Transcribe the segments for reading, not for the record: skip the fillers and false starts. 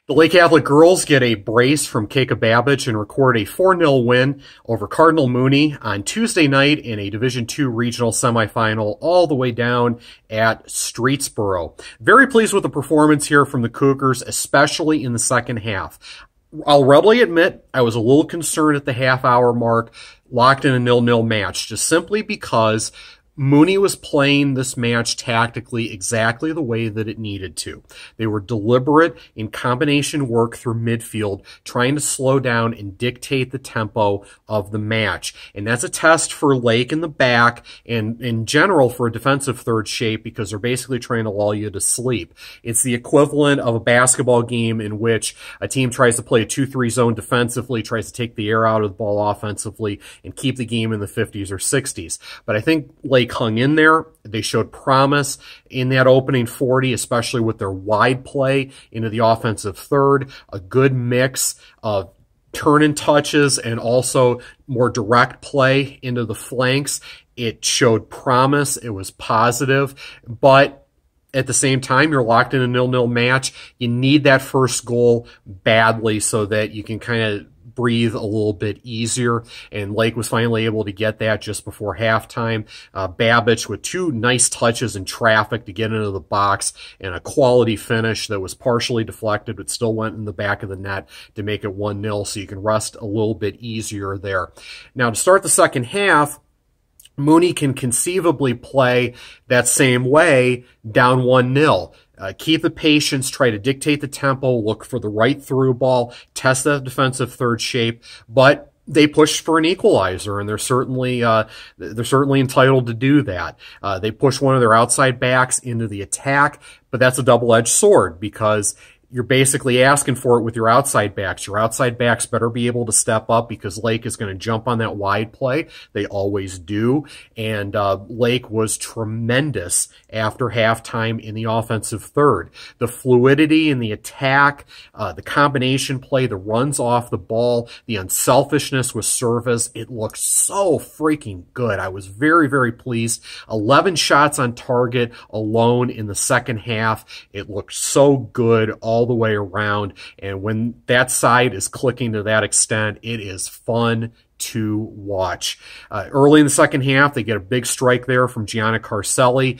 The Lake Catholic girls get a brace from Babbage and record a 4-0 win over Cardinal Mooney on Tuesday night in a Division II regional semifinal all the way down at Streetsboro. Very pleased with the performance here from the Cougars, especially in the second half. I'll readily admit I was a little concerned at the half-hour mark, locked in a 0-0 match, just simply because Mooney was playing this match tactically exactly the way that it needed to. They were deliberate in combination work through midfield, trying to slow down and dictate the tempo of the match. And that's a test for Lake in the back and in general for a defensive third shape, because they're basically trying to lull you to sleep. It's the equivalent of a basketball game in which a team tries to play a 2-3 zone defensively, tries to take the air out of the ball offensively, and keep the game in the 50s or 60s. But I think Lake hung in there. They showed promise in that opening 40, especially with their wide play into the offensive third, a good mix of turn-in touches and also more direct play into the flanks. It showed promise. It was positive, but at the same time, you're locked in a 0-0 match. You need that first goal badly so that you can kind of breathe a little bit easier, and Lake was finally able to get that just before halftime. Babbage with two nice touches in traffic to get into the box and a quality finish that was partially deflected but still went in the back of the net to make it 1-0, so you can rest a little bit easier there. Now, to start the second half, Mooney can conceivably play that same way down 1-0. Keep the patience, try to dictate the tempo, look for the right through ball, test that defensive third shape, but they pushed for an equalizer, and they're certainly entitled to do that. They pushed one of their outside backs into the attack, but that's a double-edged sword because you're basically asking for it with your outside backs. Your outside backs better be able to step up because Lake is going to jump on that wide play. They always do. And Lake was tremendous after halftime in the offensive third. The fluidity in the attack, the combination play, the runs off the ball, the unselfishness with service, it looked so freaking good. I was very, very pleased. 11 shots on target alone in the second half. It looked so good all the way around, and when that side is clicking to that extent, it is fun to watch. Early in the second half, they get a big strike there from Gianna Carselli.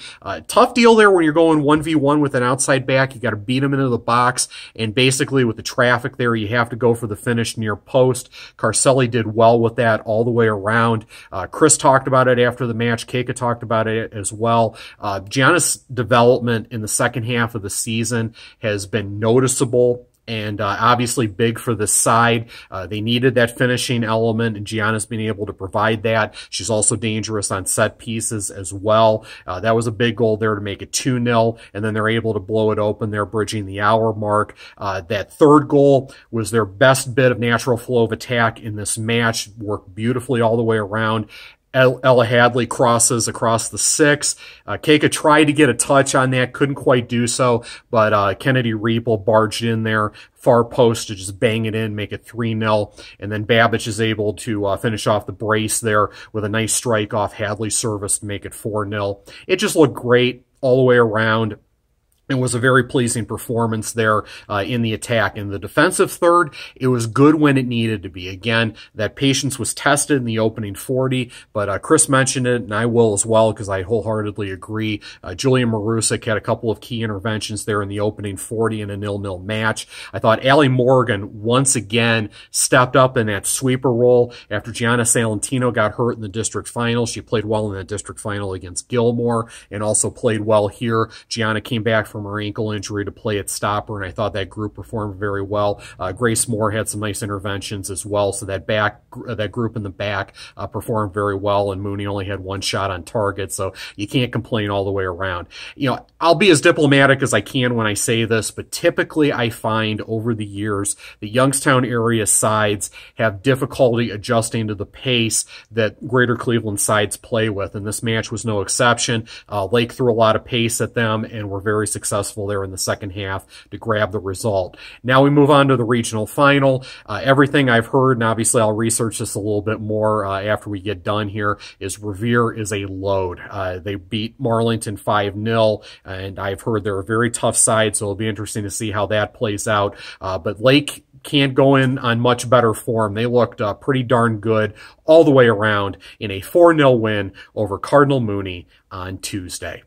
Tough deal there when you're going 1v1 with an outside back. You got to beat him into the box, and basically with the traffic there, you have to go for the finish near post. Carselli did well with that all the way around. Chris talked about it after the match. Keika talked about it as well. Gianna's development in the second half of the season has been noticeable and obviously big for the side. They needed that finishing element, and Gianna's been able to provide that. She's also dangerous on set pieces as well. That was a big goal there to make it 2-0, and then they're able to blow it open there, bridging the hour mark. That third goal was their best bit of natural flow of attack in this match, worked beautifully all the way around. Ella Hadley crosses across the 6. Keika tried to get a touch on that, couldn't quite do so, but Kennedy Riepel barged in there, far post to just bang it in, make it 3-0, and then Babbage is able to finish off the brace there with a nice strike off Hadley's service to make it 4-0. It just looked great all the way around. It was a very pleasing performance there in the attack. In the defensive third, it was good when it needed to be. Again, that patience was tested in the opening 40, but Chris mentioned it, and I will as well because I wholeheartedly agree. Julian Marusic had a couple of key interventions there in the opening 40 in a 0-0 match. I thought Allie Morgan once again stepped up in that sweeper role after Gianna Salentino got hurt in the district final. She played well in that district final against Gilmore and also played well here. Gianna came back from her ankle injury to play at stopper, and I thought that group performed very well. Grace Moore had some nice interventions as well, so that group in the back performed very well, and Mooney only had one shot on target, so you can't complain all the way around. You know, I'll be as diplomatic as I can when I say this, but typically I find over the years the Youngstown area sides have difficulty adjusting to the pace that Greater Cleveland sides play with, and this match was no exception. Lake threw a lot of pace at them and were very successful successful there in the second half to grab the result. Now we move on to the regional final. Everything I've heard, and obviously I'll research this a little bit more after we get done here, is Revere is a load. They beat Marlington 5-0, and I've heard they're a very tough side, so it'll be interesting to see how that plays out. But Lake can't go in on much better form. They looked pretty darn good all the way around in a 4-0 win over Cardinal Mooney on Tuesday.